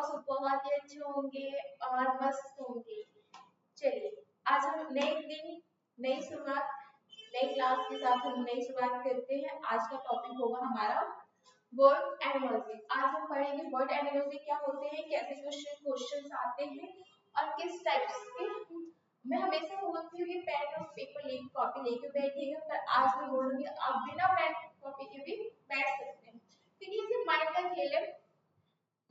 सब बहुत ही अच्छे होंगे और मस्त होंगे। चलिए, आज हम नए दिन, नई शुरुआत, नई क्लास के साथ हम नई शुरुआत करते हैं। आज का टॉपिक होगा हमारा वर्ड एनालॉजी। आज हम पढ़ेंगे वर्ड एनालॉजी क्या होते हैं, कैसे क्वेश्चंस आते हैं और किस टाइप्स के। मैं हमेशा बोलती हूँ कि पेन और पेपर लेके कॉपी लेके बैठिएगा, पर आज मैं बोलूंगी आप बिना पेन कॉपी के भी बैठ सकते हैं, क्योंकि ये माइंड का खेल है।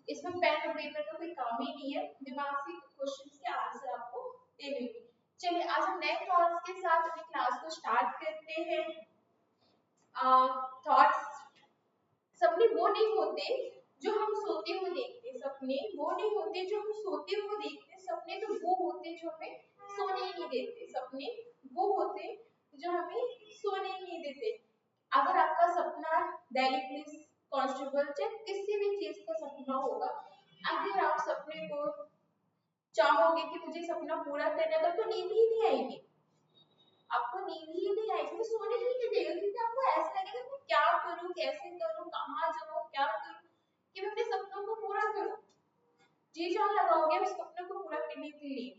इसमें पेन और पेपर का कोई काम ही नहीं है, दिमाग से क्वेश्चंस के आंसर आपको देने होंगे। चलिए, आज हम नए थॉट्स के साथ अपनी क्लास को स्टार्ट करते हैं। थॉट्स सपने वो नहीं होते जो हम सोते हुए देखते हैं, सपने वो नहीं होते जो हम सोते हुए देखते हैं, सपने तो वो होते जो हमें सोने ही नहीं देते, सपने वो होते जो हमें सोने ही नहीं देते। अगर आपका सपना दिल्ली पुलिस कांस्टेबल चाहे किसी भी चीज का सपना होगा, अगर आप सपने को चाहोगे कि मुझे सपना पूरा करना है, तो नींद ही नहीं आएगी, आपको नींद ही नहीं आएगी, तो सोने ही नहीं देगा, क्योंकि आपको ऐसा लगेगा मैं क्या करूं, कैसे करूं, कहां जाऊं, क्या करूं कि मैं अपने सपनों को पूरा करूं। जी जान लगाओगे उस सपने को पूरा करने के लिए।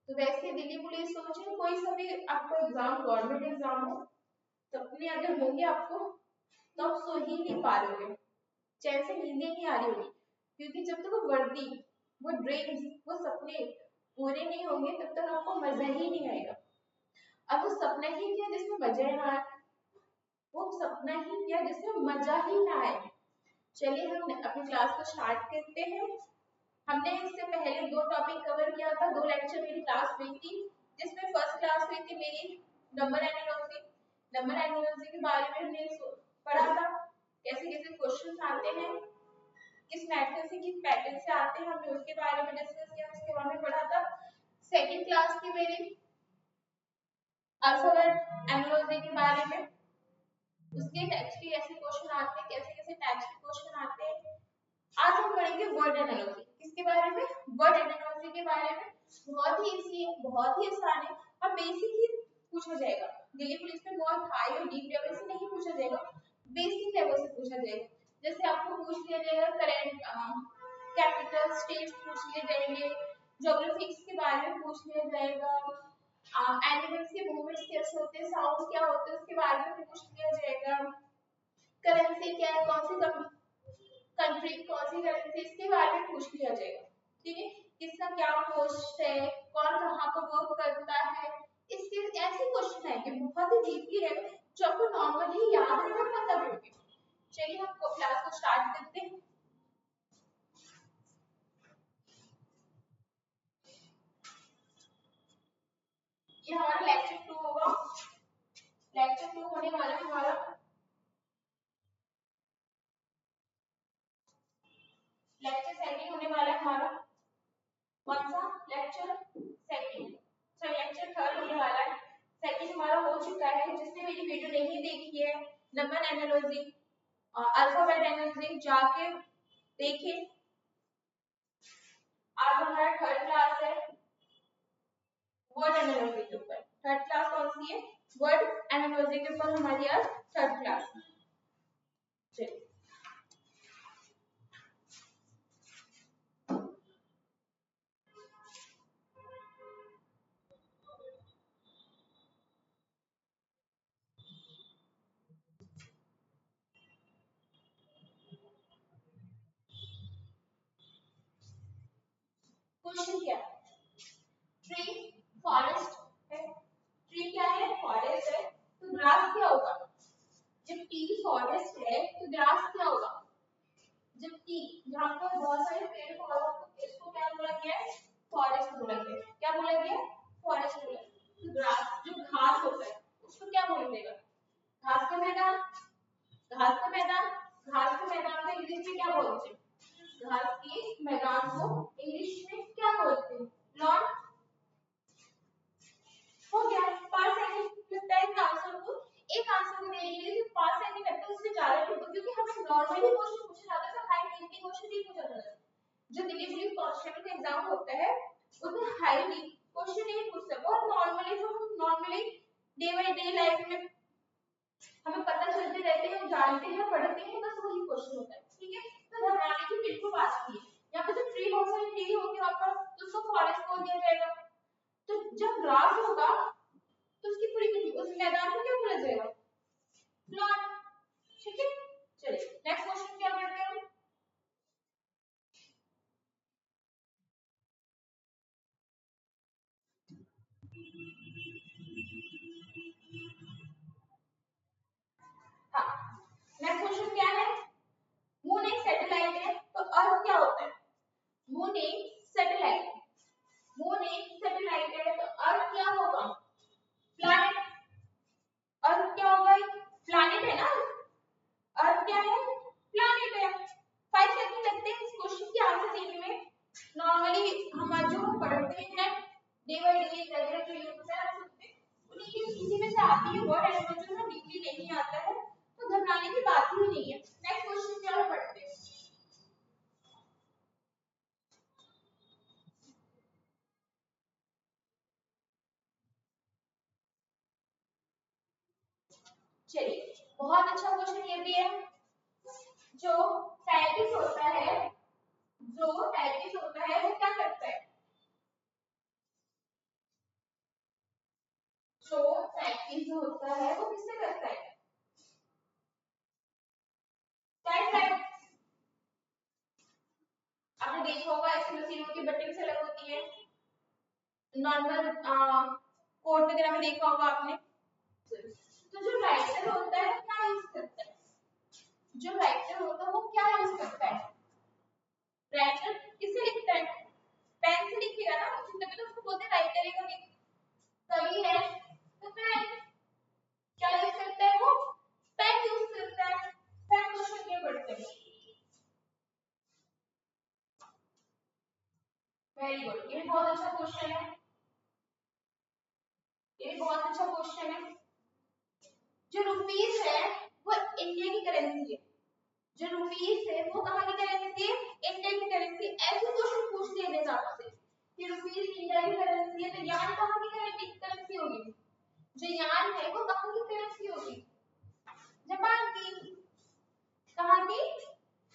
तो वैसे दिल्ली पुलिस सोचे कोई सा भी आपको एग्जाम, गवर्नमेंट एग्जाम हो, सपने अगर होंगे आपको तो आप सो ही नहीं पा रहे होगे, चैन से नींद नहीं आ रही होगी, क्योंकि जब तक वो वर्दी, वो ड्रीम्स, वो सपने पूरे नहीं होंगे तब तक आपको मजा ही नहीं आएगा। अब वो सपना ही क्या जिसमें मजा ना आए, वो सपना ही क्या जिसमें मजा ही ना आए। चलिए, हम अपनी क्लास को स्टार्ट करते हैं। हमने इससे पहले 2 टॉपिक कवर किया था, 2 लेक्चर मेरी क्लास हुई थी, जिसमें फर्स्ट क्लास हुई थी मेरी नंबर एनालॉजी। नंबर एनालॉजी के बारे में हमने पढ़ा था, कैसे कैसे क्वेश्चंस आते हैं, किस मेथड से, किस पैटर्न से आते हैं, हमने उसके बारे में डिस्कस किया, उसके बारे में पढ़ा था। सेकंड क्लास की मेरी अल्फाबेट एनालॉजी के बारे में, उसके टाइप्स के ऐसे क्वेश्चन आते हैं, कैसे कैसे टाइप्स के क्वेश्चन आते हैं। आज हम पढ़ेंगे वर्ड एनालॉजी। किसके बारे में? वर्ड एनालॉजी के बारे में। बहुत ही इजी है, बहुत ही आसान है और बेसिक ही पूछा जाएगा। दिल्ली पुलिस में बहुत हाई और डीप लेवल से नहीं पूछा जाएगा, बेसिक लेवल से पूछा जाएगा। जैसे आपको पूछ लिया जाएगा करंट कैपिटल स्टेट्स पूछ लिए जाएंगे, ज्योग्राफिक्स के बारे में पूछ लिया जाएगा, एनिमल्स के मूवमेंट्स कैसे होते हैं, साउंड क्या होते हैं उसके बारे में पूछ लिया जाएगा, करेंसी क्या है, कौन सी कंट्री, कौन सी करेंसी, इसके बारे में पूछ लिया जाएगा। ठीक है, किसका क्या पोस्ट है, कौन कहाँ पर वर्क करता है, इसके ऐसे क्वेश्चन है कि बहुत ही डीपली है जो आपको नॉर्मली याद रहना पता भी होगा। चलिए, हम क्लास को स्टार्ट करते हैं। ये हमारा लेक्चर 2 होगा। लेक्चर 2 होने वाला है हमारा लेक्चर सेकंड होने वाला है हमारा। कौन सा? Lecture second. Sorry, lecture third होने वाला है। सेकंड हमारा हो चुका है। जिसने मेरी वीडियो नहीं देखी है नंबर एनालॉजी, अल्फाबेट एनालॉजी, जाके देखिए। आज हमारा थर्ड क्लास है वर्ड एनालॉजी के ऊपर। थर्ड क्लास कौन सी है? वर्ड एनालॉजी के ऊपर हमारी आज थर्ड क्लास। चलिए, क्वेश्चन क्या है? ट्री, फॉरेस्ट है। ट्री क्या है? फॉरेस्ट है। तो ग्रास क्या होगा? जब ट्री फॉरेस्ट है तो ग्रास क्या होगा? जब ट्री जहां पर बहुत सारे पेड़ पौधे होते हैं, इसको क्या बोला गया है? फॉरेस्ट बोला गया है। क्या बोला गया है? फॉरेस्ट बोला। तो ग्रास जो घास होता है उसको क्या बोला जाएगा? घास का मैदान। घास का मैदान, घास के मैदान को इंग्लिश में क्या बोलते हैं? घास के मैदान को इंग्लिश में क्या बोलते हैं? लॉन। हो गया। 5 सेकंड लगता है एक आंसर को, एक आंसर को देने के लिए 5 सेकंड लगता है, उससे ज्यादा नहीं, क्योंकि हमें नॉर्मली क्वेश्चन पूछा जाता था, हाई डीप क्वेश्चन नहीं पूछा जाता। जो दिल्ली पुलिस कांस्टेबल का एग्जाम होता है उसमें हाई डीप क्वेश्चन नहीं पूछते, बहुत नॉर्मली जो हम normally day by day life में हमें पता चलते रहते हैं, हम जानते हैं, पढ़ते हैं, बस वही क्वेश्चन होता है। ठीक है, तो घबराने की बिल्कुल बात नहीं है। यहाँ पे जो हाँ, नेक्स्ट क्वेश्चन क्या है? मून एक सैटेलाइट है तो अर्थ क्या होता है? मून एक सैटेलाइट है, मून एक सैटेलाइट है तो अर्थ क्या होगा? प्लैनेट। अर्थ क्या होगा? प्लैनेट है ना, अर्थ क्या है? प्लैनेट है। 5 सेकंड लगते हैं इस क्वेश्चन की आंसर देने में। नॉर्मली हम जो हम पढ़ते हैं डे बाय डे रेगुलर जो यूज है उन्हीं के किसी में से आती है वर्ड एंड जो ना डीपली नहीं आता है तो घबराने की बात ही नहीं है। नेक्स्ट क्वेश्चन क्या है पढ़ते हैं। चलिए, बहुत अच्छा क्वेश्चन ये भी है। जो साइंटिस्ट होता है, जो साइंटिस्ट होता है वो क्या करता है? जो साइंटिस्ट होता है वो किससे करता है? टाइम टाइम आपने देखा होगा ऐसे मशीनों की बटन से अलग होती है, नॉर्मल कोड वगैरह में देखा होगा आपने। तो जो राइटर होता है क्या यूज करता है? जो राइटर होता है वो क्या यूज करता है? राइटर किससे लिखता है? पेन से लिखेगा ना, तभी तो उसको बोलते हैं राइटर है। कवि है तो पेन क्या यूज करता है? वो पेन यूज करता है। पेन क्वेश्चन क्या पढ़ते हैं? वेरी गुड, ये बहुत अच्छा क्वेश्चन है, ये बहुत अच्छा क्वेश्चन है। जो रुपीस है वो इंडिया की करेंसी है, जो रुपीस है वो कहाँ की करेंसी है? इंडिया की करेंसी। ऐसे क्वेश्चन पूछ लेने हैं आपसे कि रुपीस इंडिया की करेंसी है तो यान कहाँ की करेंसी होगी? जो यान है वो कहाँ की करेंसी होगी? जापान की। कहाँ की?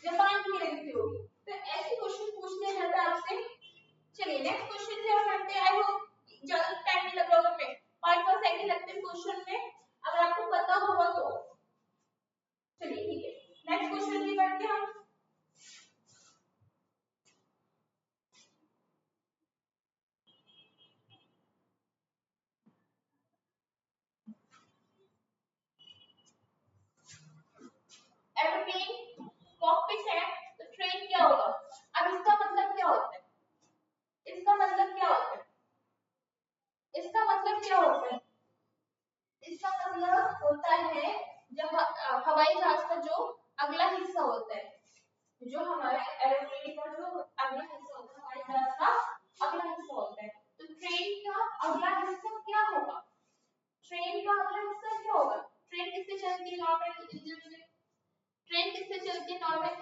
जापान की करेंसी होगी। तो ऐसे क्वेश्चन पूछ लिया जाता है आपसे। चलिए नेक्स्ट क्वेश्चन की ओर बढ़ते हैं। आई होप ज्यादा टाइम नहीं लग रहा होगा, मैं 5 सेकंड लगते हैं क्वेश्चन में, अगर आपको पता होगा तो। चलिए ठीक है, नेक्स्ट क्वेश्चन की बढ़ते हैं हम। एरोप्लेन कॉकपिट है तो ट्रेन क्या होगा? अब इसका मतलब क्या होता है? इसका मतलब क्या होता है? इसका मतलब क्या होता है? इसका मतलब होता है जब हवाई जहाज का जो अगला हिस्सा होता है, जो हमारे एरोप्लेन का जो अगला हिस्सा होता है, हवाई जहाज का अगला हिस्सा होता है। तो ट्रेन का अगला हिस्सा क्या होगा? ट्रेन का अगला हिस्सा क्या होगा? ट्रेन किससे चलती है? नॉर्मल इंजन से। ट्रेन किससे चलती है? नॉर्मल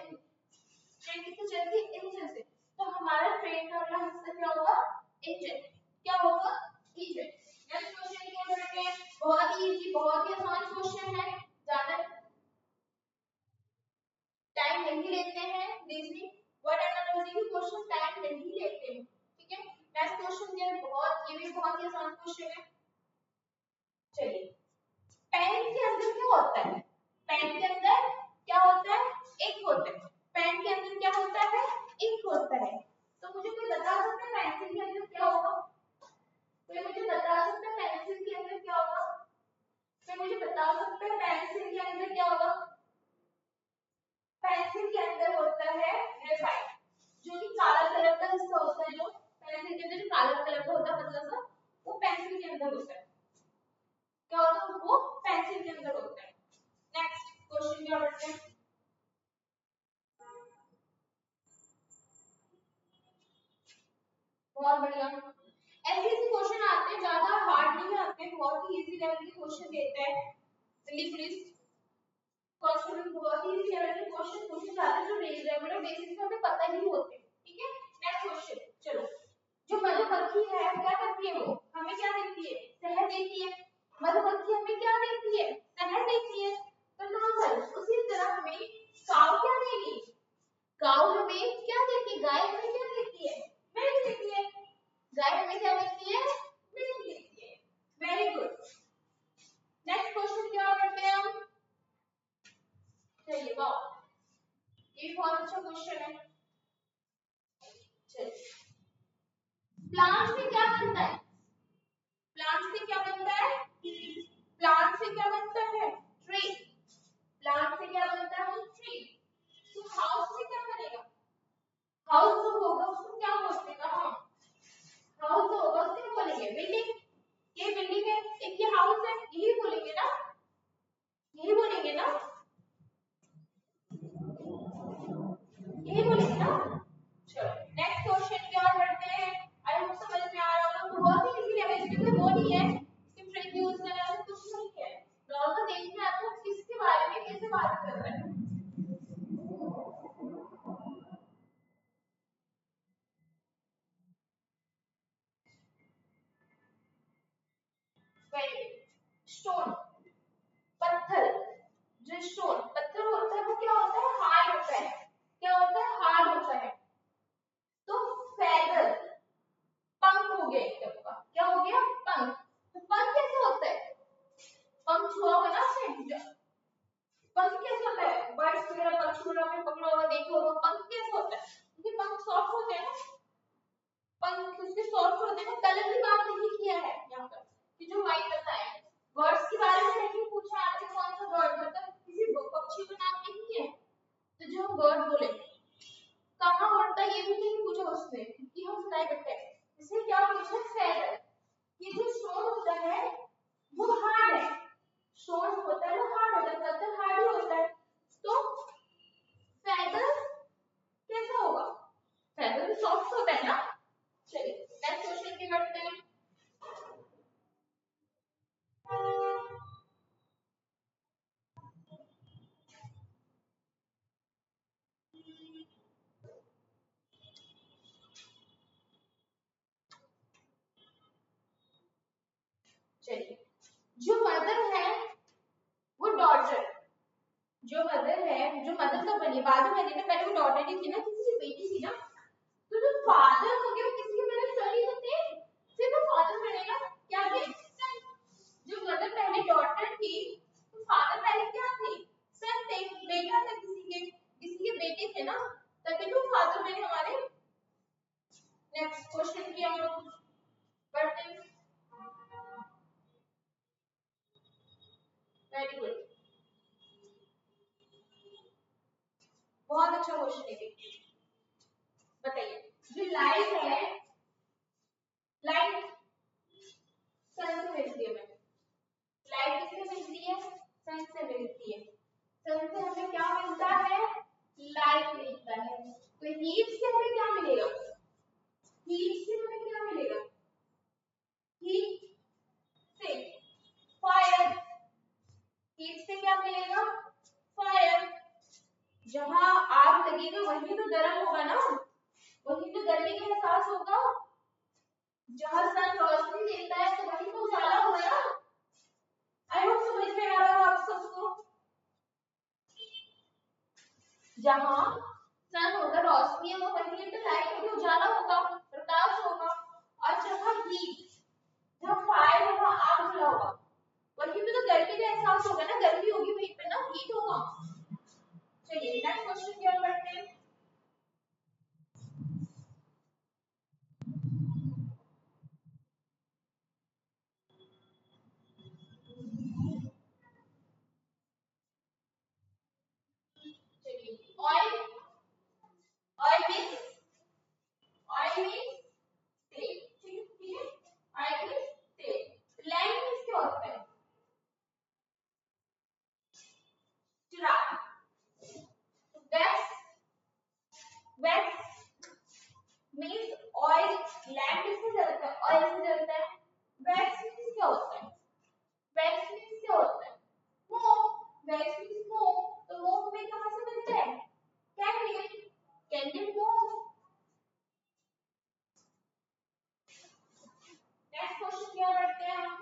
ट्रेन किससे चलती है? इंजन से। तो हमारा ट्रेन का अगला हिस्सा क्या होगा? इंजन। क्या होगा? इंजन। नेक्स्ट क्वेश्चन की ओर बढ़ते हैं। बहुत ही इजी, बहुत ही आसान क्वेश्चन है, ज्यादा टाइम नहीं लेते हैं। रीजनिंग वर्ड एनालॉजी के क्वेश्चन टाइम नहीं लेते हैं, ठीक है। नेक्स्ट क्वेश्चन ये भी बहुत ही आसान क्वेश्चन है। चलिए, पेन के अंदर क्या होता है? पेन के अंदर क्या होता है? इंक होता है। पेन के अंदर क्या होता है? इंक होता है। तो मुझे कोई बता सकता है पेंसिल के अंदर क्या होगा? कोई मुझे बता सकता है पेंसिल के अंदर क्या होगा? कोई मुझे बता सकता है पेंसिल के अंदर क्या होगा? पेंसिल के अंदर होता है ग्रेफाइट, जो कि काला कलर का हिस्सा होता है। जो पेंसिल के अंदर जो काला कलर का होता है पतला सा, वो पेंसिल के अंदर होता है। क्या होता है? वो पेंसिल के अंदर होता है। नेक्स्ट क्वेश्चन क्या बढ़ते हैं। बहुत बढ़िया, ऐसे ऐसे क्वेश्चन आते हैं, ज्यादा हार्ड नहीं आते, बहुत ही इजी लेवल के क्वेश्चन देते हैं। जल्दी प्लीज, क्वेश्चन बहुत ही इजी लेवल के क्वेश्चन पूछे जाते हैं जो रेगुलर बेसिस पे हमें पता ही होते हैं, ठीक है। नेक्स्ट क्वेश्चन, चलो। जो मधुमक्खी है क्या करती है? वो हमें क्या देती है? शहद देती है। मधुमक्खी हमें क्या देती है? शहद देती है। तो नॉर्मल उसी तरह हमें काऊ क्या देगी? काऊ हमें क्या देती है? गाय हमें क्या देती है? मिल्क देती है। गाय हमें क्या देती है? मिल्क देती है। Very good. नेक्स्ट क्वेश्चन क्या करते हैं हम? चलिए, वाओ, ये भी बहुत अच्छा क्वेश्चन है। चलिए, प्लांट में क्या बनता है? प्लांट से क्या बनता है? प्लांट से क्या बनता है? ट्री। प्लांट से क्या बनता है? ट्री। तो हाउस से क्या बनेगा? हाउस जो होगा उसको क्या बोलते हैं? हम हाउस जो होगा उसको क्या बोलेंगे? बिल्डिंग। ये बिल्डिंग है, एक ये हाउस है, यही बोलेंगे ना? यही बोलेंगे ना? यही बोलेंगे ना? चलो नेक्स्ट क्वेश्चन की ओर बढ़ते हैं। आई होप समझ में आ रहा होगा। बहुत ही इजी है, इसमें कोई वो नहीं है कि ट्रिक यूज करना है, कुछ नहीं है। नॉर्मल देखना है आपको किसके बारे में कैसे बात कर रहा है। वेरी स्टोन, पत्थर। जो स्टोन पत्थर होता है वो क्या होता है? हार्ड होता है। क्या होता है? हार्ड होता है। तो फेदर, पंख हो गया एक तरह का। क्या हो गया? पंख। तो पंख कैसे होता है? पंख छुआ होगा ना आपने? पंख कैसे होता है? बर्ड्स वगैरह पंख वगैरह में पकड़ा होगा, देखा होगा। पंख कैसे होता है? क्योंकि पंख सॉफ्ट होते हैं ना। पंख उसके सॉफ्ट होते हैं। कलर की बात नहीं किया है यहाँ पर कि जो व्हाइट बताए। बर्ड्स के बारे में नहीं पूछा आपने कौन सा बर्ड, मतलब किसी पक्षी का नाम नहीं है। तो जो हम बर्ड बोले कहाँ उड़ता है ये भी नहीं पूछा उसने, क्योंकि हम फ्लाई करते हैं। इसलिए क्या पूछा? फेदर। ये जो स्टोन होता है वो हार्ड है। स्टोन होता है वो हार्ड होता है, पत्थर हार्ड ही होता है। तो फेदर कैसा होगा? फेदर तो सॉफ्ट होता है ना। चलिए नेक्स्ट क्वेश्चन की करते हैं। चलिए जो मदर है वो डॉटर, जो मदर है, जो मदर तो बनी बाद में बनी ना, पहले वो डॉटर ही थी ना, किसी की बेटी थी ना। तो जो फादर हो गया वो किसी के पहले सन ही तो थे, फिर वो फादर बनेगा। क्या थे? सन। जो मदर पहले डॉटर थी तो फादर पहले क्या थे? सन थे, बेटा था किसी के बेटे थे ना, तभी तो फादर बने हमारे। नेक्स्ट क्वेश्चन की हम लोग बढ़ते हैं। वेरी गुड, बहुत अच्छा क्वेश्चन है। बताइए जो लाइट है, लाइट सन से मिलती है। लाइट किससे मिलती है? सन से मिलती है। सन से हमें क्या मिलता है? लाइट मिलता है। तो हीट से हमें क्या मिलेगा? हीट से हमें क्या मिलेगा? हीट से फायर। हीट से क्या मिलेगा? फायर। जहां आग लगेगा वहीं तो गर्म होगा ना, वहीं तो गर्मी का एहसास होगा। जहां सन रोशनी देता है तो वहीं तो उजाला होगा ना। आई होप समझ में आ रहा हो आप सबको। जहां सन होगा, रोशनी होगा, वहीं तो लाइट होगी, उजाला होगा, प्रकाश होगा। और जहां हीट, जहां फायर होगा, आग जला होगा, वहीं पे तो गर्मी का एहसास होगा ना, गर्मी होगी वहीं पे ना, हीट होगा। चलिए नेक्स्ट क्वेश्चन की ओर बढ़ते हैं। चलिए oil, oil means, oil means तेल। ठीक है, ऑयल मींस तेल। लैंड मींस क्या होता है? चिराग। Wax, wax means oil. Lamp किससे जलता है? ऑयल से जलता है। वैक्स मींस क्या होता है? वैक्स मींस क्या होता है? स्मोक। Wax means smoke. तो वो हमें कहां से मिलता है? Candle, candle smoke. Next question क्या करते हैं हम?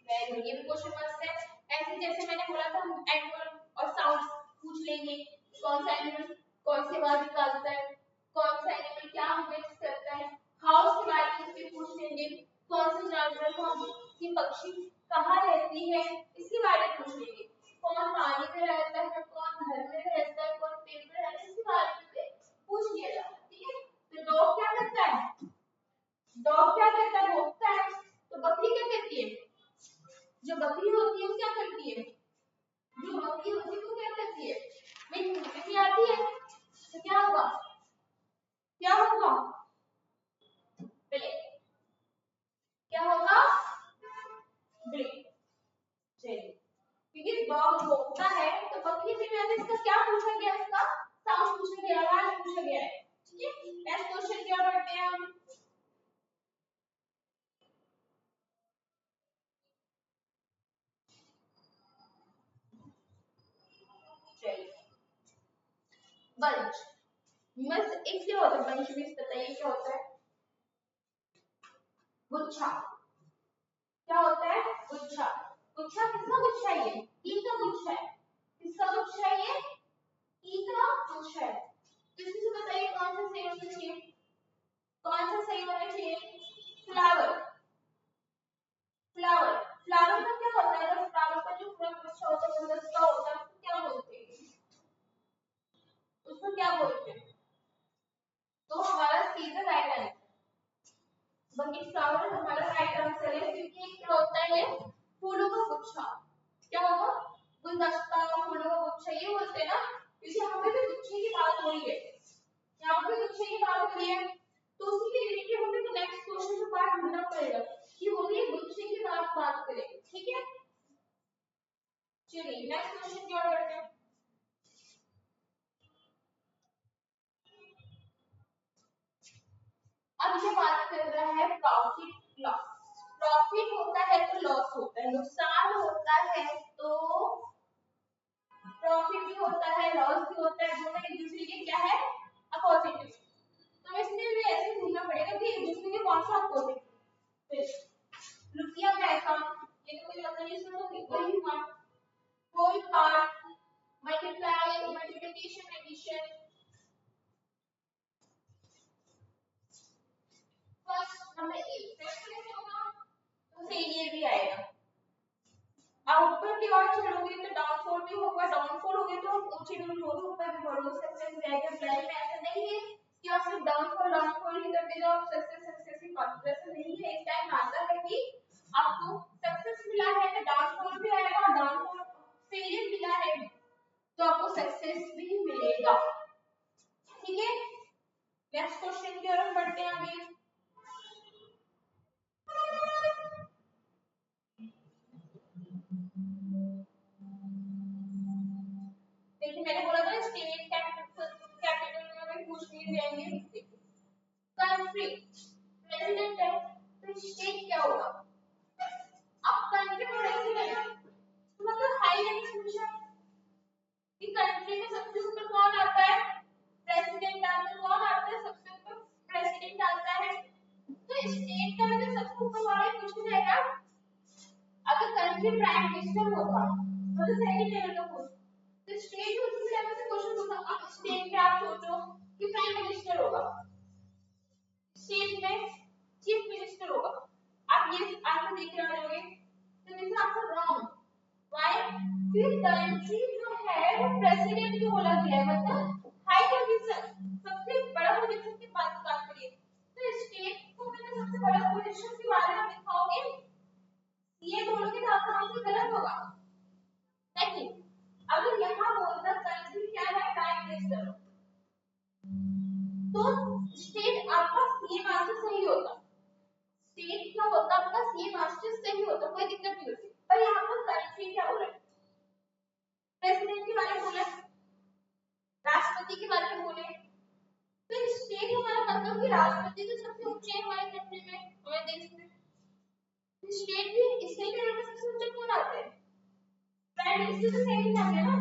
वेरी गुड, ये भी क्वेश्चन मस्त है। ऐसे जैसे मैंने बोला था हम एनिमल और साउंड पूछ लेंगे। कौन सा एनिमल कौन सी आवाज निकालता है, कौन सा एनिमल क्या मूवमेंट्स करता है, हाउस के बारे में भी पूछ लेंगे। कौन से जानवर कौन सी पक्षी कहाँ रहती है इसके बारे में पूछ लेंगे। कौन पानी में रहता है, कौन घर में रहता है, कौन पेड़ पे रहता है, सवाल पे पूछ लिया जाता है, ठीक है। तो डॉग क्या करता है, डॉग क्या करता है, भौंकता है। तो बकरी क्या करती है, जो बकरी होती है वो क्या करती है, जो बकरी होती है वो क्या करती है, भाई भूखी आती है तो क्या होगा, क्या होगा, ब्लिंक, क्या होगा, ब्लिंक। चलिए, क्योंकि डॉग भौंकता है तो बकरी से मैंने इसका क्या पूछा गया, इसका साउंड पूछा गया, आवाज पूछा गया है, ठीक है। नेक्स्ट क्वेश्चन क्या पढ़ते हैं हम, चलिए बंच, बस एक क्या होता है बंच में, बताइए क्या होता है, गुच्छा, क्या होता है, गुच्छा। गुच्छा किसका गुच्छा है, ये ई का गुच्छा है, किसका गुच्छा है, ये ई का गुच्छा है। तो इसमें से बताइए कौन सा सही होना चाहिए, कौन सा सही होना चाहिए, फ्लावर, फ्लावर, फ्लावर का क्या होता है, अगर फ्लावर का जो पूरा गुच्छा होता है गुलदस्ता होता है उसको क्या बोलते हैं, उसको क्या बोलते हैं, तो हमारा सी का राइट आंसर, बंगी फ्लावर हमारा राइट आंसर है, क्योंकि ये क्या होता है, फूलों का गुच्छा, क्या होगा, गुलदस्ता, फूलों का गुच्छा ये बोलते हैं ना, क्योंकि यहाँ पे भी गुच्छे की बात हो रही है, यहाँ पे गुच्छे की बात हो रही है, तो उसी के रिलेटेड हमें नेक्स्ट क्वेश्चन में पार्ट ढूंढना पड़ेगा कि वो भी गुच्छे की बात करें, ठीक है। चलिए नेक्स्ट क्वेश्चन की ओर बढ़ते हैं। अब ये बात कर रहा है प्रॉफिट लॉस, प्रॉफिट होता है तो लॉस होता है, नुकसान होता है तो प्रॉफिट भी होता है, लॉस भी होता है, दोनों एक दूसरे के क्या है, अपोजिट। तो इसमें भी ऐसे ढूंढना पड़ेगा कि एक दूसरे के कौन सा अपोजिट है। रुपया पैसा, ये तो कोई मतलब नहीं, इसमें तो वही हुआ, whole part, multiply, multiplication, addition. First number 8 कैसे होगा, तो फेलियर भी आएगा, आउटपुट की ओर चलोगे तो डाउनफॉल भी होगा, डाउनफॉल हो गया तो हम ऊंचे रोड ऊपर भी बढ़ोगे, सक्सेस जाएगा, ब्लाइंड में ऐसा नहीं है कि आप सिर्फ डाउनफॉल डाउनफॉल ही करते जाओ, सक्सेस सक्सेस ही पाते, ऐसा नहीं है। इस टाइम आता है कि आपको सक्सेस मिला है तो डाउनफॉल भी आएगा, और डाउनफॉल फेलियर मिला है तो आपको सक्सेस भी मिलेगा, ठीक है। नेक्स्ट क्वेश्चन की ओर हम बढ़ते हैं आगे। देखिए मैंने बोला था स्टेट कैपिटल में पूछ लिए जाएंगे, कंट्री प्रेसिडेंट है तो स्टेट क्या होगा, अब कंट्री में प्रेसिडेंट तो मतलब हाई लेवल मिशन, कि कंट्री में सबसे ऊपर कौन आता है, प्रेसिडेंट आता है, कौन आता है सबसे ऊपर, प्रेसिडेंट आता है, तो स्टेट का मतलब सबसे ऊपर वाला ही पूछा जाएगा। अगर कंट्री प्राइम मिनिस्टर होगा तो सेकंड लेवल का पूछ, तो स्टेट उसी लेवल से क्वेश्चन होगा। अब स्टेट में आप सोचो कि प्राइम मिनिस्टर होगा, स्टेट में चीफ मिनिस्टर होगा, आप ये आंसर देख के आ जाओगे, तो दिस आंसर रॉन्ग, व्हाई, फिर कंट्री जो है वो प्रेसिडेंट को बोला गया है, मतलब हाई पोजीशन, सबसे बड़ा पोजीशन की बात करिए, तो स्टेट को मैंने सबसे बड़ा पोजीशन के बारे में दिखाओगे, ये बोलोगे तो आपका आंसर गलत होगा, नहीं। अगर यहाँ बोलता कंट्री क्या है, प्राइम मिनिस्टर, तो स्टेट आपका सेम आंसर सही होता, स्टेट क्या होता आपका सेम आंसर सही होता, कोई दिक्कत नहीं होती, पर यहाँ पर कंट्री क्या हो रहा है, प्रेसिडेंट के बारे में बोला, राष्ट्रपति के बारे में बोले, तो स्टेट हमारा मतलब कि राष्ट्रपति तो सबसे ऊंचे है हमारे कंट्री में, हमारे देश में, स्टेट भी स्टेट लेवल पे सबसे ऊंचे कौन आते हैं, प्राइम मिनिस्टर तो सेकंड आते हैं ना,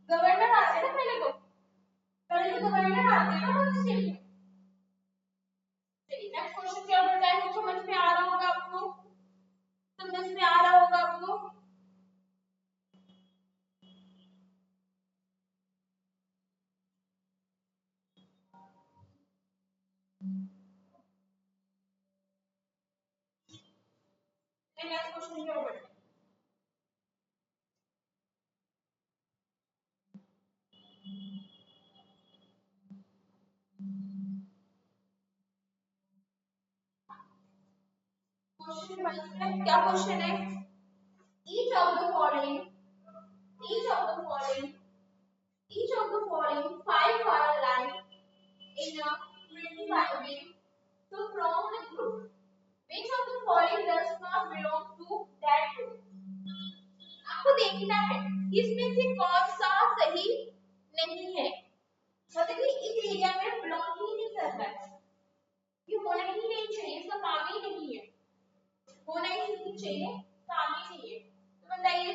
गवर्नर आते हैं ना, पहले तो गवर्नर आते हैं ना हमारे स्टेट में। चलिए नेक्स्ट क्वेश्चन क्या बताया है, समझ में आ रहा होगा आपको, समझ में आ रहा होगा आपको, नेक्स्ट क्वेश्चन क्या बताया, क्या क्वेश्चन है? each of the following each of the following each of the following five are aligned in a 25 way. So from the group, which of the following does not belong to that group? आपको देखना है इसमें से कौन सा सही नहीं है, मतलब कि इस एरिया में बिलोंग ही नहीं करता है, ये होना ही नहीं चाहिए, इसका काम ही नहीं है, होना ही नहीं चाहिए, काम ही नहीं है। तो बताइए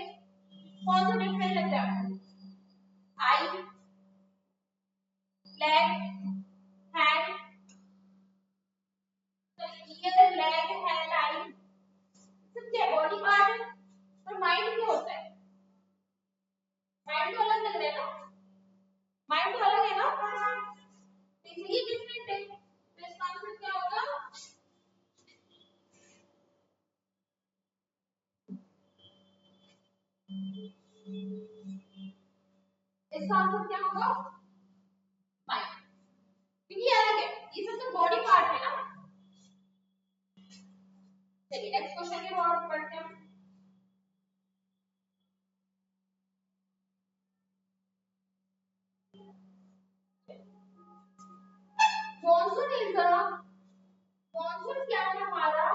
कौन सा डिफरेंट लग रहा है? Eye, leg, hand, ear, leg, hand, eye सब क्या बॉडी पार्ट है, और माइंड क्या होता है? माइंड तो अलग लग रहा है ना, माइंड तो अलग है ना, इसलिए डिफरेंट है। तो इसका आंसर क्या होगा? इसका आंसर क्या होगा? माइंड, क्योंकि ये अलग है, ये सब तो बॉडी पार्ट है ना। चलिए नेक्स्ट क्वेश्चन की ओर बढ़ते हैं। मॉनसून इज द मॉनसून क्या है? हमारा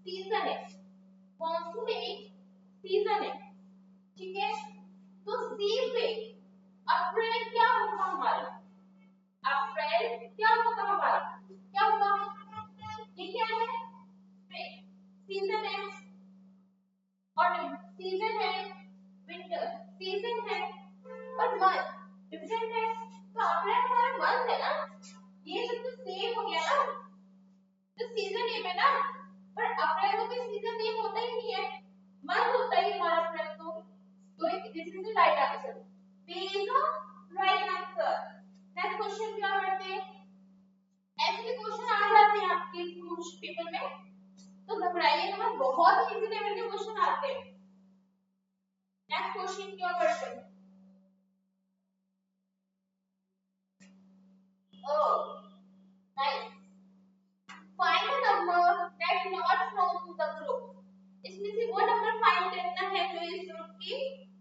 सीजन है, मॉनसून एक सीजन है, ठीक है। तो सी पे अप्रैल क्या होगा हमारा? अप्रैल क्या होगा हमारा? क्या होगा? ये क्या है? सीजन है, ऑटम सीजन है, विंटर सीजन है, और मंथ डिफरेंट है। तो अप्रैल हमारा मंथ है ना, ये सब तो सेम हो गया ना, तो सीजन नेम है ना, पर अप्रैल को भी सीजन नेम होता ही नहीं है, मंथ होता ही हमारा अप्रैल। तो this is the right answer, B is the right answer. Next question क्या करते हैं? ऐसे भी क्वेश्चन आ जाते हैं आपके कुछ पेपर में, तो घबराइए मत, बहुत इजी लेवल के क्वेश्चन आते हैं। नेक्स्ट क्वेश्चन क्या करते हैं? Oh nice, find the number that not from the group. इसमें से वो नंबर फाइंड करना है जो इस ग्रुप की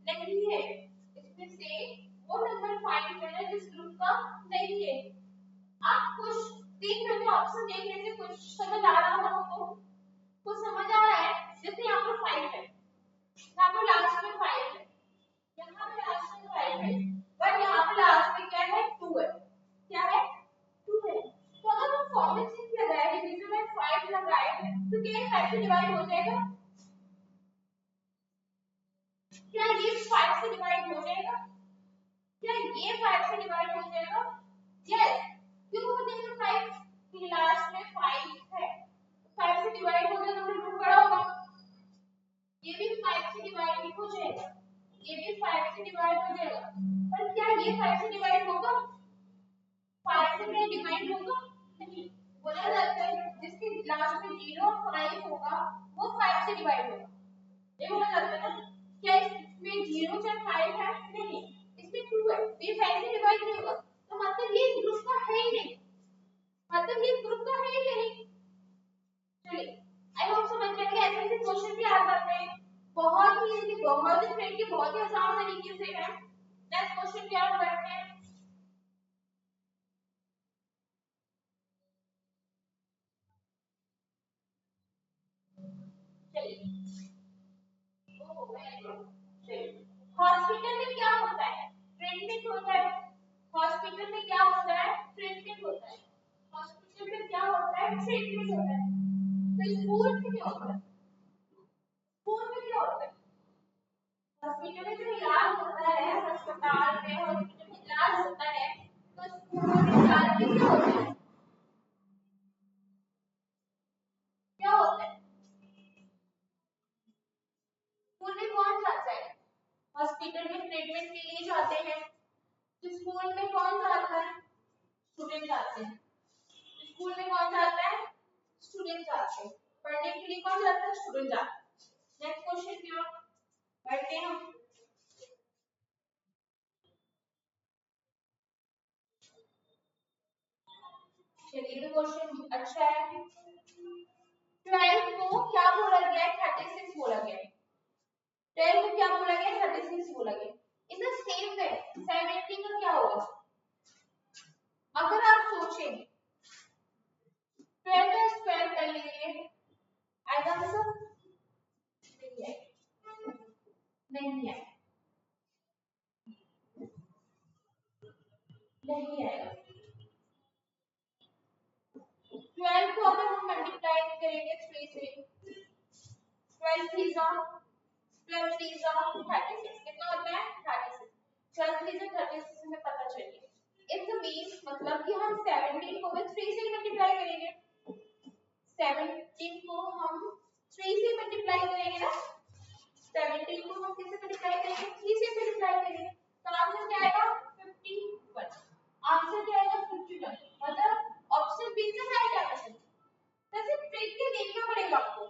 नहीं है, इसमें से वो नंबर फाइंड करना है जिस ग्रुप का नहीं है। आप कुछ 3 ऑप्शन देखने से कुछ समझ आ रहा होगा आपको, कुछ समझ आ रहा है? जैसे यहाँ पर 5 है, यहाँ पर लास्ट में 5 है, यहाँ पे लास्ट में 5 है, पर यहाँ पे लास्ट में क्या है? 2 है, क्या है? 2 है। तो अगर हम कॉमन सेंस लगाए, डिवीजन में 5 लगाए, तो क्या ये 5 से डिवाइड हो जाएगा? क्या ये 5 से डिवाइड हो जाएगा? क्या ये 5 से डिवाइड हो जाएगा? यस, क्यों हो जाएगा 5? कि लास्ट में 5 है, 5 से डिवाइड हो जाएगा, नंबर बहुत बड़ा होगा। ये भी 5 से डिवाइड हो जाएगा, ये भी 5 से डिवाइड हो जाएगा, पर क्या ये 5 से डिवाइड होगा? 5 से क्या डिवाइड होगा? नहीं, बोला जाता है जिसके लास्ट में 0 और 5 होगा वो 5 से डिवाइड होगा, ये बोला जाता है ना। क्या इसमें 0 चाहे 5 है? नहीं, इसमें 2 है, ये 5 से डिवाइड नहीं होगा, तो मतलब ये इस ग्रुप का है ही नहीं, मतलब ये इस ग्रुप का है ही नहीं। चलिए आई होप समझ गए कि ऐसे ऐसे क्वेश्चन भी आ जाते हैं, बहुत ही इजी, बहुत ही फ्रेंडली, बहुत ही आसान तरीके से है। नेक्स्ट क्वेश्चन क्या करते हैं? चलिए, ओह वेरी गुड। चलिए, हॉस्पिटल में क्या होता है? ट्रीटमेंट होता है। हॉस्पिटल में क्या होता है? ट्रीटमेंट होता है। हॉस्पिटल में क्या होता है? ट्रीटमेंट होता है। तो स्कूल में क्या होता है? स्कूल में क्या होता है? हॉस्पिटल में जो इलाज होता है, अस्पताल में हॉस्पिटल में इलाज होता है, तो स्कूल में इलाज में क्या होता है? क्या होता है? स्कूल में कौन जाता है? हॉस्पिटल में ट्रीटमेंट के लिए जाते हैं, तो स्कूल में कौन जाता है? स्टूडेंट जाते हैं। स्कूल में कौन जाता है? स्टूडेंट जाते हैं। पढ़ने के लिए कौन जाता है? स्टूडेंट जाता है। नेक्स्ट क्वेश्चन क्या करते हैं हम? चलिए, तो क्वेश्चन अच्छा है। 12 को क्या बोला गया है? 36 बोला गया है। 12 को क्या बोला गया? 36 बोला गया। इन द सेम वे 70 का क्या होगा? अगर आप सोचें 12 का स्क्वायर कर लेंगे, आएगा आंसर? नहीं आएगा, नहीं आएगा, नहीं आएगा। 12 को अगर हम मल्टीप्लाई करेंगे 3 से, 12 3 जा 12 3 जा 36, कितना होता है? 36। 12 3 जा 36 हमें पता चलिए। इट्स मींस मतलब कि हम 17 को भी 3 से मल्टीप्लाई करेंगे। 17 को हम 3 से मल्टीप्लाई करेंगे ना, 17 को हम किससे मल्टीप्लाई करेंगे? 3 से मल्टीप्लाई करेंगे। तो आंसर क्या आएगा? 51। आंसर क्या आएगा? 51। मतलब ऑप्शन बी से है क्या क्वेश्चन? वैसे ट्रिक के देखना पड़ेगा आपको,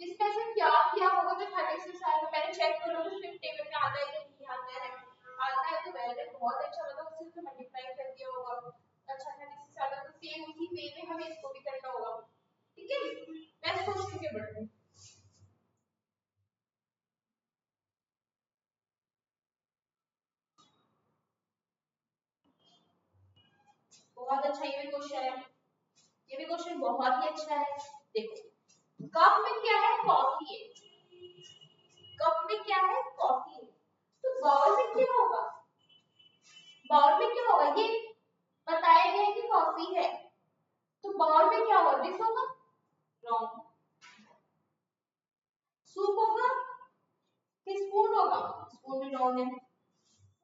इसमें से क्या किया होगा तो 36 आएगा। पहले चेक करो कि स्विफ्ट टेबल में आता है कि नहीं आता है। आता है तो वेल है, बहुत अच्छा, मतलब उससे तो मल्टीप्लाई कर दिया होगा। अच्छा 36 आता तो सेम उसी वे में हमें इसको भी करना होगा। ठीक है, नेक्स्ट क्वेश्चन के बढ़ते हैं। बहुत अच्छा ये भी क्वेश्चन है, ये भी क्वेश्चन बहुत ही अच्छा है। देखो कप में क्या है? कॉफी है। कप में क्या है? कॉफी है। तो बाउल में क्या होगा? बाउल में क्या होगा? ये बताया गया है कि कॉफी है, तो बाउल में क्या होगा? डिश होगा? रॉन्ग। सूप होगा कि स्पून होगा? स्पून भी रॉन्ग है।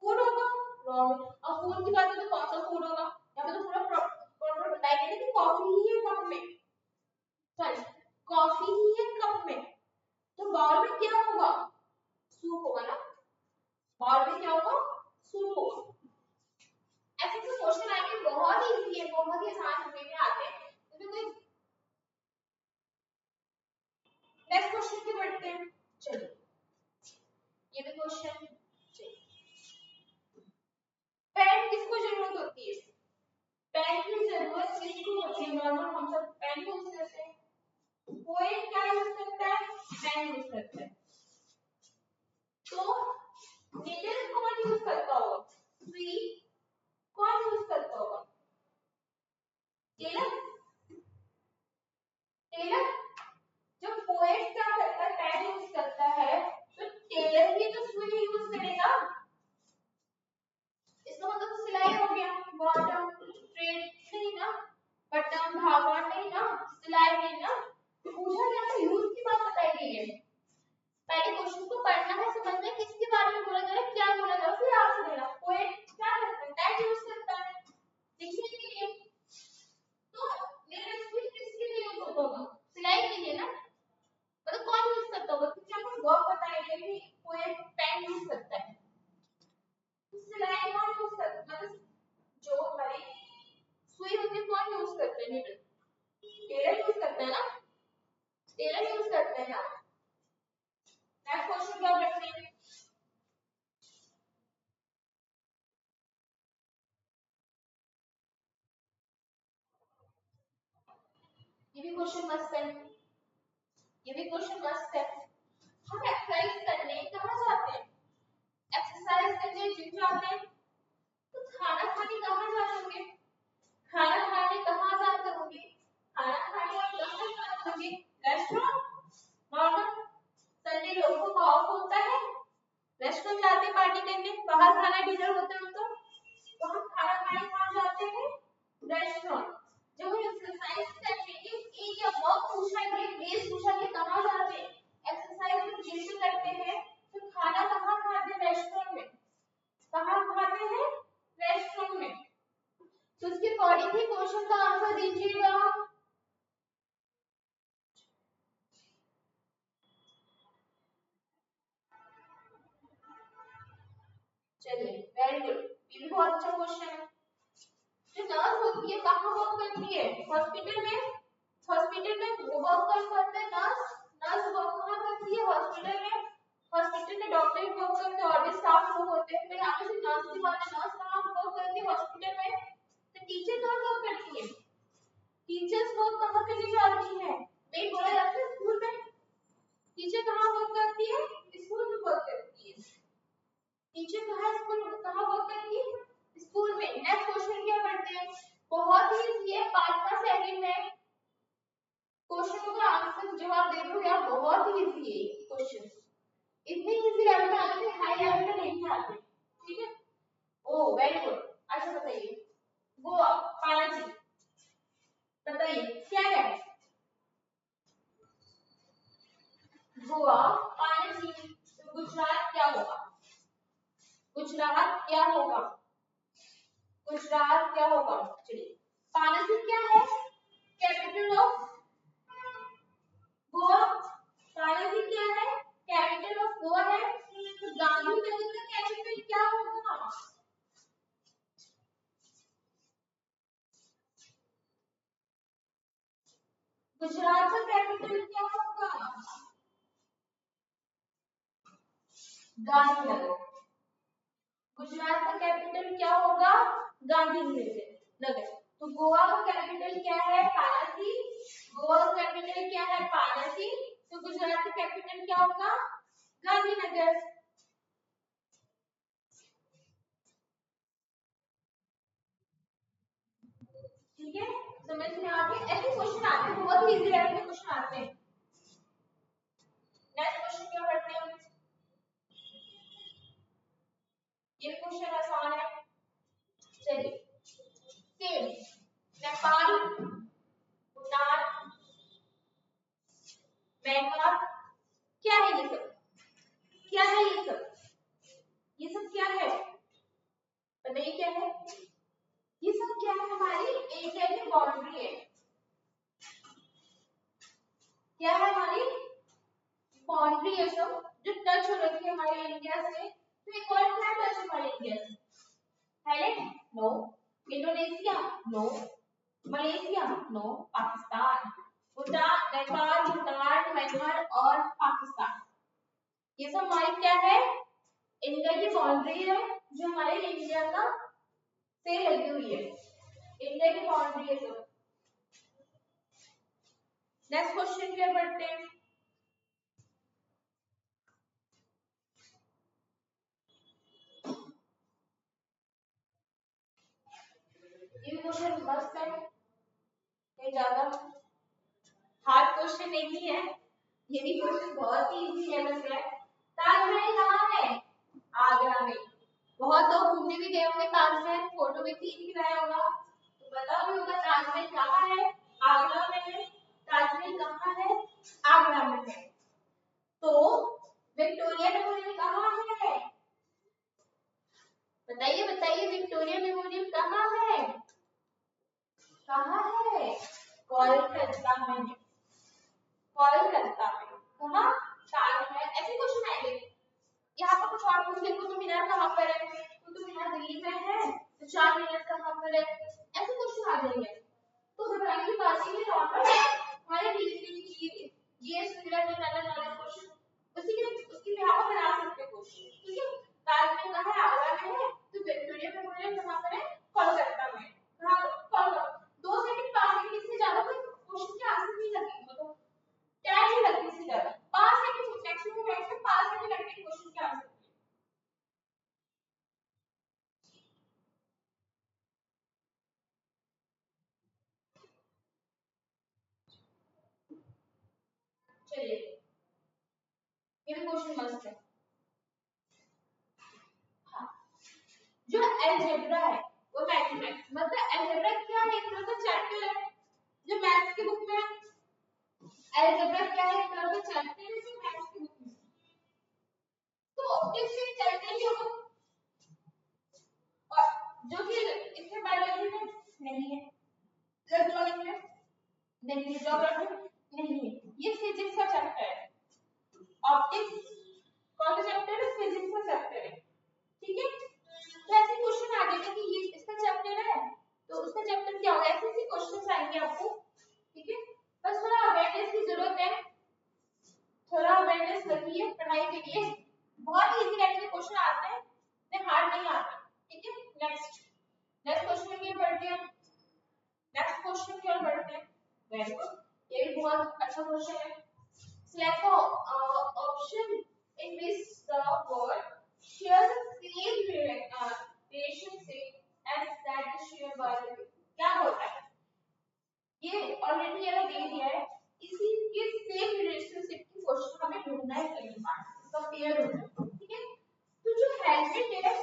फूड होगा? रॉन्ग। और फूड की बात है तो कौन सा फूड होगा? यहाँ पे तो पूरा प्रॉपर बताया गया है कि कॉफी ही है कप में। सॉरी, कॉफी ही है कप में, तो बाउल में क्या होगा? सूप होगा ना। बाउल में क्या होगा? सूप होगा। ऐसे तो क्वेश्चन आएंगे, बहुत ही इजी है, बहुत ही आसान वे में आते हैं। तो कोई नेक्स्ट क्वेश्चन की बढ़ते हैं। चलिए ये भी क्वेश्चन। पेन किसको जरूरत होती है? पेन की जरूरत किसको होती है? नॉर्मल हम सब पेन यूज करते हैं। पोएट क्या यूज करता है? पेन यूज करता है। तो निडल कौन यूज करता होगा? सुई कौन यूज करता होगा? टेलर। टेलर। जब पोएट क्या करता है? पेन यूज करता है, तो टेलर भी तो सुई यूज करेगा। इसका मतलब सिलाई हो गया। बॉटम थ्रेड नहीं ना, बटन धागा नहीं ना, सिलाई नहीं ना। तो पूछा गया था, यूज की बात बताई गई है। पहले क्वेश्चन को पढ़ना है, समझना है किसके बारे में बोला जा रहा है, क्या बोला जा रहा है, फिर आंसर देना। पोएट क्या करता है? टैग यूज करता है लिखने के लिए। तो मेरा स्कूल किसके लिए यूज होता होगा? सिलाई के लिए ना। मतलब कौन यूज करता होगा? क्योंकि आपको वर्ब बताएगा कि पोएट पेन यूज करता है। तो सिलाई कौन यूज करता है? मतलब जो हमारी सुई होती है कौन यूज करता है? नीडल। टेलर यूज करता है ना, टेलर यूज करते हैं ना। नेक्स्ट क्वेश्चन क्या करते हैं? ये भी क्वेश्चन मस्त है, ये भी क्वेश्चन मस्त है। हम एक्सरसाइज करने कहाँ जाते हैं? एक्सरसाइज करने जिम जाते हैं। तो खाना खाने कहाँ जाते होंगे? खाना खाने कहाँ जाते होंगे? खाना खाने आप कहाँ जाते होंगे? रेस्टोरेंट। नॉर्मल संडे लोगों का ऑफ होता है, रेस्टोरेंट जाते हैं पार्टी करने, बाहर खाना डिनर होता है उनका। तो हम खाना खाने कहाँ जाते हैं? रेस्टोरेंट। जब हम एक्सरसाइज करने एक या वर्क पूछा गया, प्लेस पूछा गया कहाँ जाते हैं, एक्सरसाइज हम जिम में करते हैं, तो खाना कहाँ खाते हैं? रेस्टोरेंट में। कहाँ खाते हैं? रेस्टोरेंट में। तो उसके अकॉर्डिंग ही क्वेश्चन का आंसर दीजिएगा। चलिए वेरी गुड, ये भी बहुत अच्छा क्वेश्चन है। जो नर्स होती है कहाँ वर्क करती है? हॉस्पिटल में। हॉस्पिटल में वो वर्क कौन करता है? नर्स। नर्स वर्क कहाँ करती है? हॉस्पिटल में। हॉस्पिटल में डॉक्टर भी वर्क करते हैं और भी स्टाफ लोग होते हैं। तो यहाँ पे सिर्फ नर्स की बात है। नर्स कहाँ वर्क करती है? हॉस्पिटल में। तो टीचर कहाँ वर्क करती है? टीचर्स वर्क कहाँ करने जाती है? यही बोला जाता है स्कूल में। टीचर कहाँ वर्क करती है? स्कूल में वर्क करती है। टीचर कहाँ वर्क करती है? स्कूल में। नेक्स्ट क्वेश्चन क्या करते हैं? बहुत ही इजी है, 5 सेकंड में क्वेश्चन का आंसर जवाब दे दो यार, बहुत ही इजी है क्वेश्चन। इतने इजी लेवल में आते हैं, हाई लेवल में नहीं आते, ठीक है। ओ वेरी गुड। अच्छा बताइए, गोवा पानाजी, बताइए क्या है? गोवा पानाजी, तो गुजरात क्या होगा? गुजरात क्या होगा? गुजरात क्या होगा? चलिए, पानाजी क्या है? Capital of Goa. पानाजी क्या है? कैपिटल ऑफ गोवा है। तो गांधीनगर का कैपिटल क्या होगा? गुजरात का कैपिटल क्या होगा? गांधीनगर। गुजरात का कैपिटल क्या होगा? गांधीनगर। तो गोवा का कैपिटल क्या है? पानाजी। गोवा का कैपिटल क्या है? पानाजी। तो गुजरात का कैपिटल क्या होगा? गांधीनगर। ठीक है, समझ में आ गया? ऐसे क्वेश्चन आते हैं, बहुत ही इजी लेवल के क्वेश्चन आते हैं। नेक्स्ट क्वेश्चन क्या करते हैं? ये क्वेश्चन आसान है, चलिए। सेम नेपाल, भूटान, म्यांमार, क्या है ये सब? क्या है ये सब? ये सब क्या है? बताइए क्या है? ये सब क्या है? हमारी इंडिया की बाउंड्री है। क्या है? हमारी बाउंड्री है सब, जो टच हो रखी है हमारे इंडिया से। तो एक और क्या टच हमारे इंडिया से? Thailand? No. Indonesia? No. Malaysia? No. Pakistan. Bhutan, Nepal, Bhutan, Myanmar और पाकिस्तान, ये सब हमारी क्या है? इंडिया की बाउंड्री है, जो हमारे इंडिया का से लगी हुई है। इंडिया की बाउंड्री है सब। नेक्स्ट क्वेश्चन क्या पढ़ते हैं? ये क्वेश्चन मस्त है, ये ज्यादा हार्ड क्वेश्चन नहीं है, ये भी क्वेश्चन बहुत ही इजी लेवल पे है। ताजमहल कहाँ है? आगरा में। बहुत लोग घूमने भी गए होंगे ताजमहल, फोटो भी क्लिक कराया होगा, तो पता भी होगा ताजमहल कहाँ है? आगरा में है। ताजमहल कहाँ है? आगरा में है। तो विक्टोरिया मेमोरियल कहाँ है? बताइए बताइए, विक्टोरिया मेमोरियल कहाँ है? कहाँ है? कोलकाता में। कोलकाता में। कहाँ? ताजमहल। ऐसे क्वेश्चन आएंगे, यहाँ पर कुछ और पूछ ले, कुतुब मीनार कहाँ पर है? कुतुब मीनार दिल्ली में है, तो चार मीनार कहाँ पर है? ऐसे क्वेश्चन आ जाएंगे, तो घबराने की बात ही नहीं। नॉर्मल हमारे जीएस वगैरह में जनरल नॉलेज क्वेश्चन उसकी भी आप बना सकते हैं क्वेश्चन, ठीक है। ताजमहल कहाँ है? आगरा में है। तो विक्टोरिया मेमोरियल कहाँ पर है? कोलकाता में। कहाँ पर? कोलकाता। 2 सेकंड 5 सेकंड से ज्यादा कोई क्वेश्चन के आंसर नहीं लगेंगे, मतलब टाइम नहीं लगती इससे ज्यादा। 5 सेकंड मैक्सिमम 5 सेकंड लगते हैं क्वेश्चन के आंसर। चलिए, ये भी क्वेश्चन मस्त है। हाँ, जो अलजेब्रा है वो मैथमेटिक्स, मतलब अलजेब्रा क्या है? एक तरह का चैप्टर है जो मैथ्स की बुक में है। अलजेब्रा क्या है? एक तरह का चैप्टर है जो मैथ्स की बुक में है। तो ऑप्टिक्स से चलते ही होगा, और जो कि इसमें बायोलॉजी में नहीं है, इलेक्ट्रॉनिक में नहीं है, ज्योग्राफी नहीं है, ये फिजिक्स का चैप्टर है। ऑप्टिक्स कौन सा चैप्टर है? फिजिक्स का चैप्टर है, ठीक है। तो ऐसे क्वेश्चन आ जाएगा कि ये इसका चैप्टर है, तो उसका चैप्टर क्या होगा? ऐसे ऐसे क्वेश्चंस आएंगे आपको, ठीक है। बस थोड़ा अवेयरनेस की जरूरत है, थोड़ा अवेयरनेस रखिए पढ़ाई के लिए। बहुत इजी लेवल के क्वेश्चन आते हैं, इतने हार्ड नहीं आते, ठीक है। नेक्स्ट नेक्स्ट क्वेश्चन क्या पढ़ते हैं? नेक्स्ट क्वेश्चन क्या पढ़ते हैं? Very good. ये भी बहुत अच्छा क्वेश्चन है। Select the option in which the word share the same relationship as that is shared by the people. क्या होता है? ये ऑलरेडी ये दे दिया है, इसी के सेम रिलेशनशिप की क्वेश्चन हमें ढूंढना है कहीं पार्ट, इसका पेयर ढूंढना है, ठीक है? तो जो हेलमेट है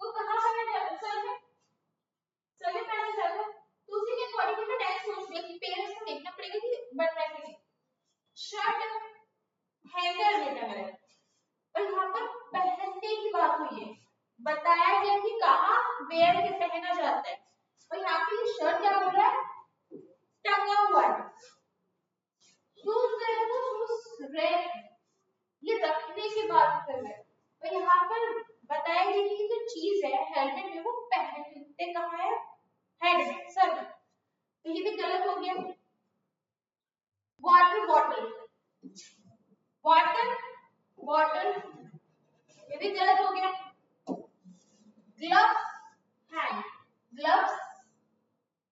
वो कहाँ पहना जाता है? सर में पहना जाता है। तो उसी के अकॉर्डिंग हमें नेक्स्ट सोच लिया कि पेयर से देखना पड़ेगा कि बन रहा है कि नहीं। शर्ट हैंगर में टंगा है और यहाँ पर पहनने की बात हुई है, बताया गया कि कहाँ वेयर के पहना जाता है, और यहाँ पे ये शर्ट क्या बोल रहा है? टंगा हुआ है। शूज है तो शूज रैक, ये रखने की बात कर रहे हैं, और यहाँ पर बताया गया कि जो चीज है हेलमेट में वो पहनते कहाँ है? हेड में, सर में। तो ये भी गलत हो गया। वाटर बॉटल, वाटर बॉटल, ये भी गलत हो गया। ग्लव्स हैंड, ग्लव्स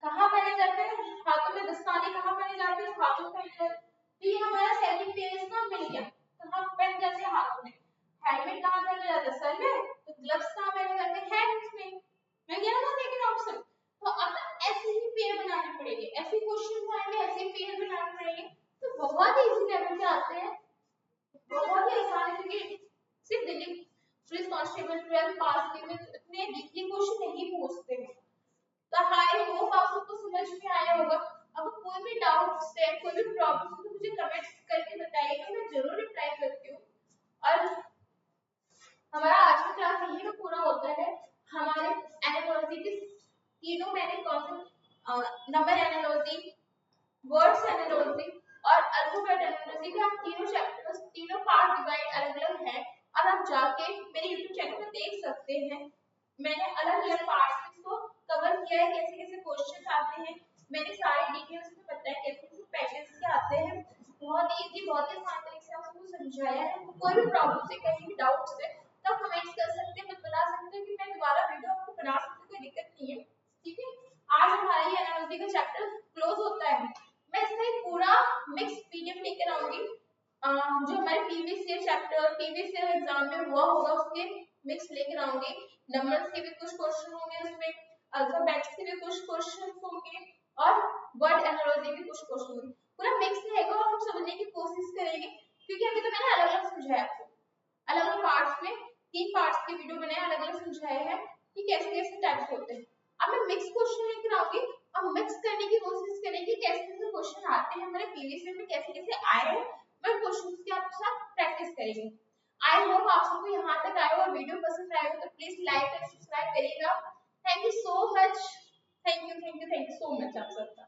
कहाँ पहने जाते हैं? हाथों में, दस्ताने कहाँ पहने जाते हैं? हाथों में पहने जाते हैं। तो ये हमारा सेकंड पेज का मिल गया, कहाँ पहने जाते हैं? हाथों में। हेलमेट कहाँ पहने जाता है? सर में। तो ग्लव्स कहाँ पहने जाते हैं? हैंड्स में। मैं कह रहा था सेकंड ऑप्शन। तो अब ऐसे ही पेयर बनाने पड़ेंगे, ऐसे क्वेश्चन आएंगे, ऐसे पेयर बनाने पड़ेंगे, तो बहुत इजी लेवल पे आते हैं, बहुत ही आसान है, क्योंकि सिर्फ दिल्ली पुलिस कांस्टेबल 12 पास के में इतने डीपली क्वेश्चन नहीं पूछते हैं। तो आई होप आप सबको समझ में आया होगा। अब कोई भी डाउट्स है, कोई भी प्रॉब्लम है तो मुझे कमेंट्स करके बताइएगा, मैं जरूर रिप्लाई करती हूँ। और हमारा आज का क्लास यहीं पे पूरा होता है। हमारे एनालॉजी के तीनों मैंने concept, number analogy, words analogy और अल्फाबेट एनालॉजी के आप तीनों चैप्टर्स, तीनों पार्ट डिवाइड अलग-अलग है, और आप जाके मेरे YouTube चैनल पे देख सकते हैं। मैंने अलग-अलग पार्ट्स में इसको कवर किया है, कैसे-कैसे क्वेश्चन आते हैं, मैंने सारे डिटेल्स में बताया कैसे-कैसे पैटर्न्स के आते हैं। बहुत ही इजी, बहुत ही आसान तरीके से आपको समझाया है। कोई भी प्रॉब्लम है, कहीं भी डाउट्स है तो आप कमेंट्स कर सकते हैं, बता सकते हैं कि मैं दोबारा वीडियो आपको बना सकती हूँ, कोई दिक्कत नहीं है, ठीक है? आज हमारा ये एनालॉजी का चैप्टर क्लोज होता है। मैं इसका एक पूरा मिक्स पीडीएफ लेकर आऊंगी, जो हमारे previous year chapter, previous year exam में हुआ होगा उसके मिक्स लेकर आऊंगी। नंबर्स के भी कुछ क्वेश्चन होंगे उसमें, अल्फाबेट्स के भी कुछ क्वेश्चन होंगे, और वर्ड एनालॉजी के कुछ क्वेश्चन होंगे। पूरा मिक्स रहेगा और हम समझने की कोशिश करेंगे, क्योंकि अभी तो मैंने अलग-अलग समझाया आपको, अलग-अलग पार्ट्स में 3 पार्ट्स के वीडियो मैंने अलग-अलग समझाए हैं कि कैसे-कैसे टाइप्स होते हैं। अब मैं मिक्स क्वेश्चन लेकर आऊंगी, अब मिक्स करने की कोशिश करेंगे, कैसे-कैसे क्वेश्चन आते हैं हमारे प्रीवियस ईयर में, कैसे-कैसे आए हैं, मैं क्वेश्चंस के आपके साथ प्रैक्टिस करेंगे। आई होप आप सबको यहाँ तक आए और वीडियो पसंद आए हो तो प्लीज लाइक एंड सब्सक्राइब करिएगा। Thank you so much, thank you so much आप सबका।